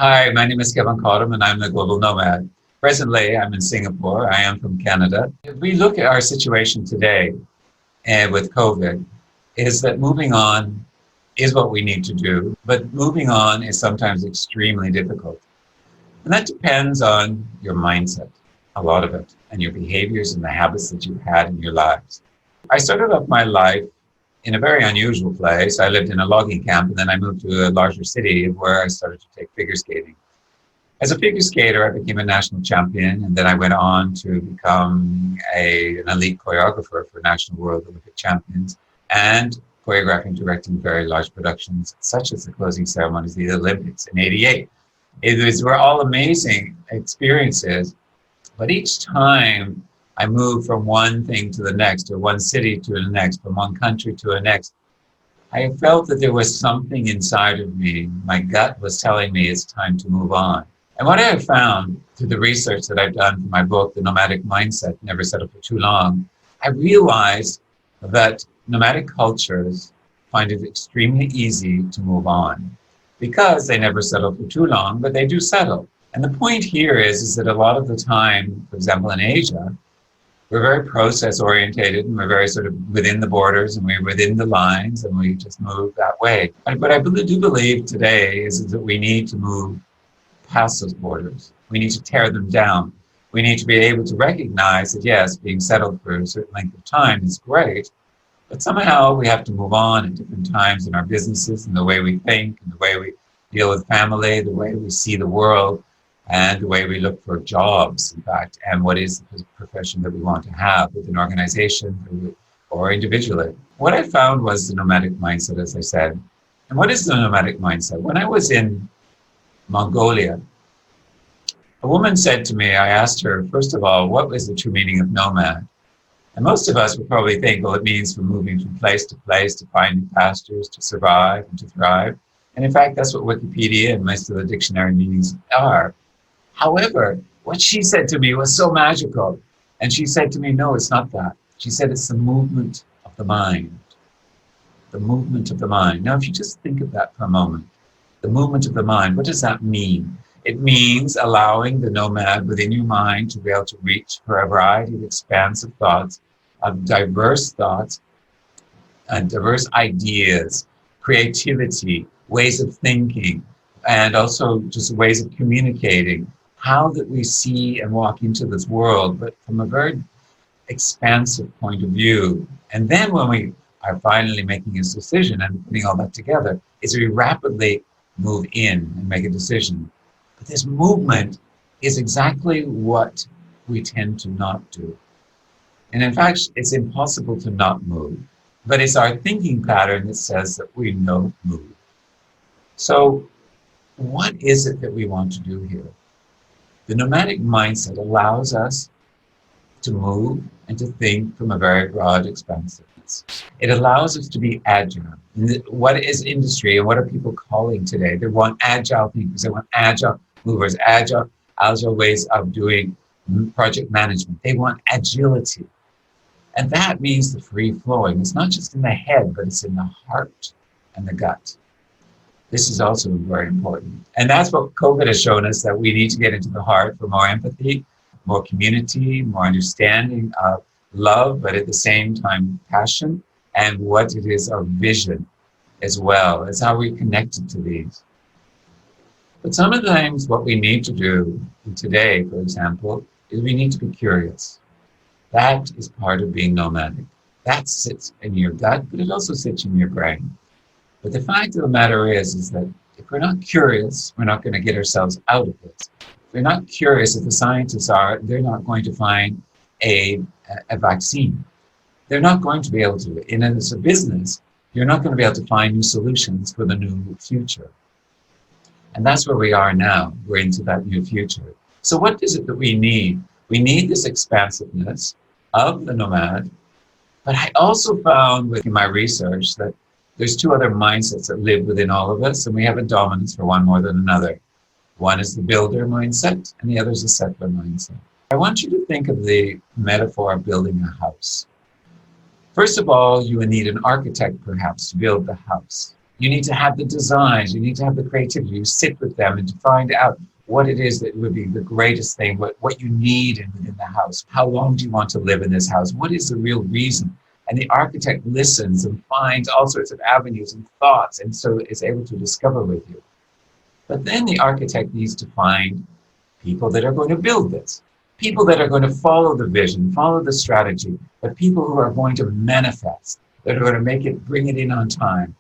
Hi, my name is Kevin Cottam, and I'm the global nomad. Presently, I'm in Singapore. I am from Canada. If we look at our situation today with COVID, is that moving on is what we need to do, but moving on is sometimes extremely difficult. And that depends on your mindset, a lot of it, and your behaviors and the habits that you've had in your lives. I started off my life in a very unusual place. I lived in a logging camp, and then I moved to a larger city where I started to take figure skating. As a figure skater, I became a national champion, and then I went on to become an elite choreographer for National World Olympic Champions and choreographing and directing very large productions, such as the closing ceremonies of the Olympics in '88. Were all amazing experiences, but each time I moved from one thing to the next, or one city to the next, from one country to the next, I felt that there was something inside of me. My gut was telling me it's time to move on. And what I have found through the research that I've done for my book, The Nomadic Mindset, Never Settle for Too Long, I realized that nomadic cultures find it extremely easy to move on because they never settle for too long, but they do settle. And the point here is that a lot of the time, for example, in Asia, we're very process orientated, and we're very sort of within the borders, and we're within the lines, and we just move that way. But I do believe today is that we need to move past those borders. We need to tear them down. We need to be able to recognize that, yes, being settled for a certain length of time is great, but somehow we have to move on at different times in our businesses, and the way we think, and the way we deal with family, the way we see the world, and the way we look for jobs, in fact, and what is the profession that we want to have with an organization or individually. What I found was the nomadic mindset, as I said. And what is the nomadic mindset? When I was in Mongolia, a woman said to me, I asked her, first of all, what was the true meaning of nomad? And most of us would probably think, well, it means from moving from place to find new pastures, to survive and to thrive. And in fact, that's what Wikipedia and most of the dictionary meanings are. However, what she said to me was so magical. And she said to me, no, it's not that. She said, it's the movement of the mind. The movement of the mind. Now, if you just think of that for a moment, the movement of the mind, what does that mean? It means allowing the nomad within your mind to be able to reach for a variety of expansive thoughts, of diverse thoughts, and diverse ideas, creativity, ways of thinking, and also just ways of communicating, how that we see and walk into this world, but from a very expansive point of view. And then when we are finally making a decision and putting all that together, is we rapidly move in and make a decision. But this movement is exactly what we tend to not do. And in fact, it's impossible to not move, but it's our thinking pattern that says that we don't move. So what is it that we want to do here? The nomadic mindset allows us to move and to think from a very broad expansiveness. It allows us to be agile. What is industry and what are people calling today? They want agile thinkers. They want agile movers, agile ways of doing project management. They want agility. And that means the free flowing. It's not just in the head, but it's in the heart and the gut. This is also very important. And that's what COVID has shown us, that we need to get into the heart for more empathy, more community, more understanding of love, but at the same time, passion, and what it is, our vision as well. It's how we're connected to these. But sometimes what we need to do today, for example, is we need to be curious. That is part of being nomadic. That sits in your gut, but it also sits in your brain. But the fact of the matter is that if we're not curious, we're not going to get ourselves out of this. If we're not curious, if the scientists are, they're not going to find a vaccine. They're not going to be able to. And as a business, you're not going to be able to find new solutions for the new future. And that's where we are now. We're into that new future. So what is it that we need? We need this expansiveness of the nomad. But I also found within my research that there's two other mindsets that live within all of us, and we have a dominance for one more than another. One is the builder mindset, and the other is the settler mindset. I want you to think of the metaphor of building a house. First of all, you would need an architect, perhaps, to build the house. You need to have the designs, you need to have the creativity. You sit with them and to find out what it is that would be the greatest thing, what you need within the house. How long do you want to live in this house? What is the real reason? And the architect listens and finds all sorts of avenues and thoughts, and so is able to discover with you. But then the architect needs to find people that are going to build this, people that are going to follow the vision, follow the strategy, but people who are going to manifest, that are going to make it, bring it in on time,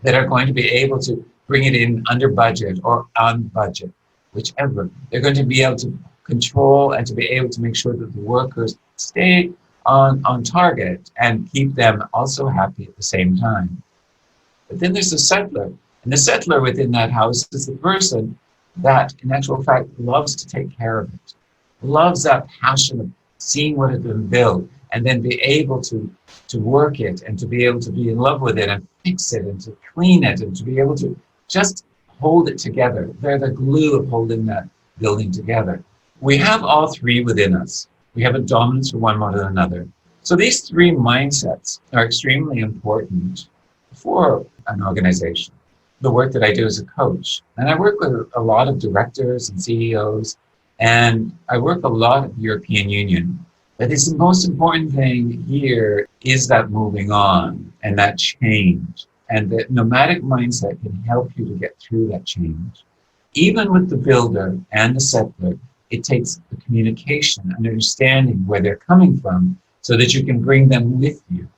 that are going to be able to bring it in under budget or on budget, whichever. They're going to be able to control and to be able to make sure that the workers stay on target and keep them also happy at the same time. But then there's the settler. And the settler within that house is the person that, in actual fact, loves to take care of it, loves that passion of seeing what has been built and then be able to work it and to be able to be in love with it and fix it and to clean it and to be able to just hold it together. They're the glue of holding that building together. We have all three within us. We have a dominance for one more than another. So these three mindsets are extremely important for an organization. The work that I do as a coach, and I work with a lot of directors and CEOs, and I work a lot with the European Union. But the most important thing here is that moving on and that change, and the nomadic mindset can help you to get through that change. Even with the builder and the settler, it takes the communication and understanding where they're coming from so that you can bring them with you.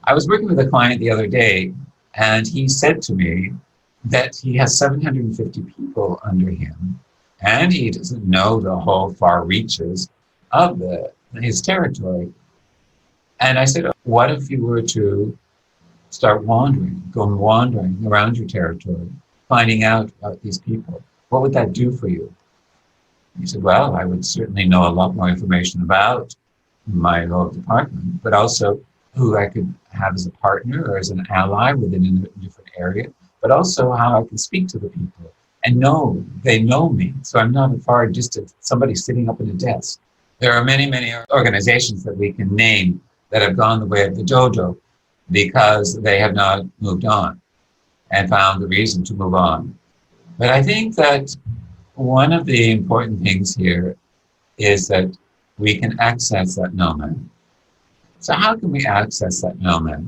I was working with a client the other day, and he said to me that he has 750 people under him, and he doesn't know the whole far reaches of his territory. And I said, what if you were to start wandering around your territory, finding out about these people? What would that do for you? He said, well, I would certainly know a lot more information about my whole department, but also who I could have as a partner or as an ally within a different area, but also how I can speak to the people and they know me. So I'm not a far distant, somebody sitting up at a desk. There are many, many organizations that we can name that have gone the way of the dodo because they have not moved on and found the reason to move on. But I think that one of the important things here is that we can access that nomad. So how can we access that nomad?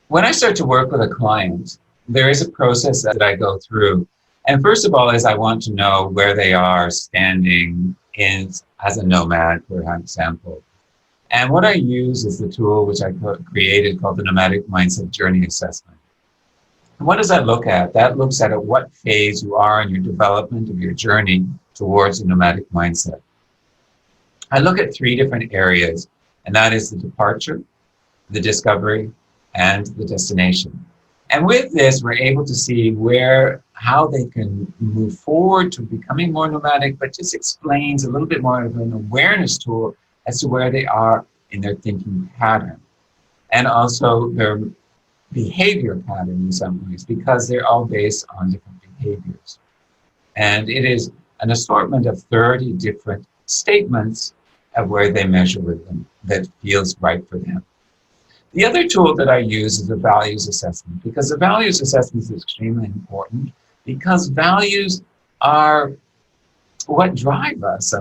When I start to work with a client, there is a process that I go through. And first of all is I want to know where they are standing as a nomad, for example. And what I use is the tool which I created called the Nomadic Mindset Journey Assessment. And what does that look at? That looks at what phase you are in your development of your journey towards a nomadic mindset. I look at three different areas, and that is the departure, the discovery, and the destination. And with this, we're able to see how they can move forward to becoming more nomadic, but just explains a little bit more of an awareness tool as to where they are in their thinking pattern. And also their behavior pattern in some ways, because they're all based on different behaviors. And it is an assortment of 30 different statements of where they measure with them that feels right for them. The other tool that I use is a values assessment, because the values assessment is extremely important because values are what drive us,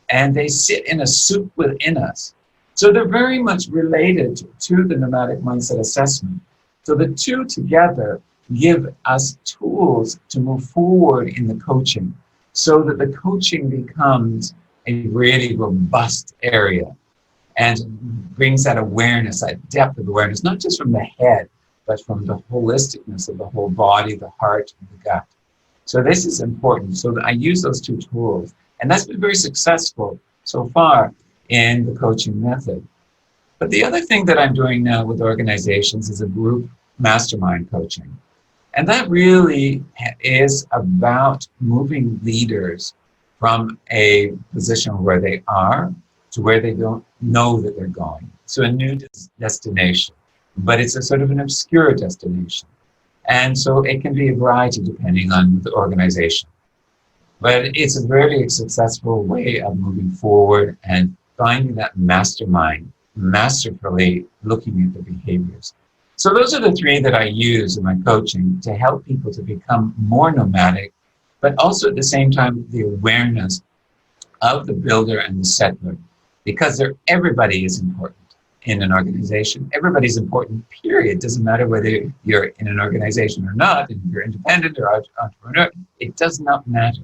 and they sit in a soup within us. So they're very much related to the nomadic mindset assessment. So the two together give us tools to move forward in the coaching so that the coaching becomes a really robust area and brings that awareness, that depth of awareness, not just from the head, but from the holisticness of the whole body, the heart, and the gut. So this is important. So I use those two tools, and that's been very successful so far in the coaching method. But the other thing that I'm doing now with organizations is a group mastermind coaching. And that really is about moving leaders from a position where they are to where they don't know that they're going. So a new destination, but it's a sort of an obscure destination. And so it can be a variety depending on the organization. But it's a very successful way of moving forward and finding that mastermind, masterfully looking at the behaviors. So those are the three that I use in my coaching to help people to become more nomadic, but also at the same time, the awareness of the builder and the settler, because everybody is important in an organization. Everybody's important, period. Doesn't matter whether you're in an organization or not, and you're independent or entrepreneur, it does not matter.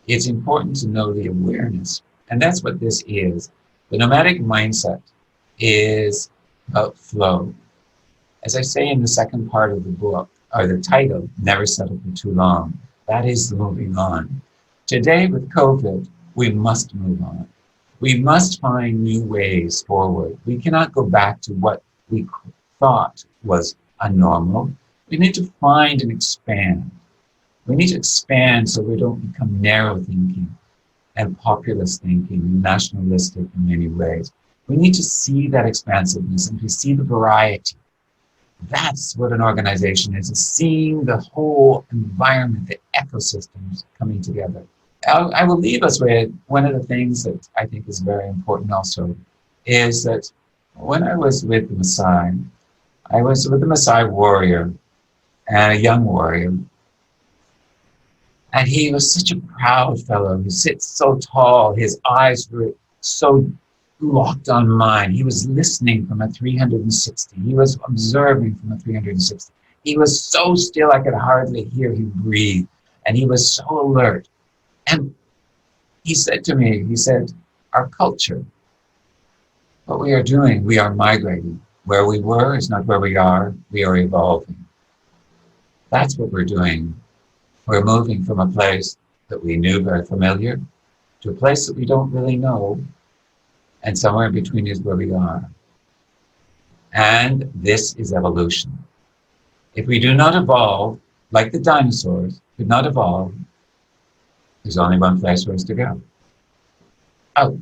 It's important to know the awareness. And that's what this is. The nomadic mindset is about flow. As I say in the second part of the book, or the title, Never Settle for Too Long, that is the moving on. Today with COVID, we must move on. We must find new ways forward. We cannot go back to what we thought was a normal. We need to find and expand. We need to expand so we don't become narrow thinking and populist thinking, nationalistic in many ways. We need to see that expansiveness and to see the variety. That's what an organization is seeing the whole environment, the ecosystems coming together. I will leave us with one of the things that I think is very important also, is that when I was with the Maasai, I was with the Maasai warrior, and a young warrior, and he was such a proud fellow. He sits so tall, his eyes were so locked on mine. He was listening from a 360. He was observing from a 360. He was so still I could hardly hear him breathe. And he was so alert. And he said to me, he said, our culture, what we are doing, we are migrating. Where we were is not where we are evolving. That's what we're doing. We're moving from a place that we knew very familiar to a place that we don't really know. And somewhere in between is where we are. And this is evolution. If we do not evolve, like the dinosaurs could not evolve, there's only one place for us to go. Out.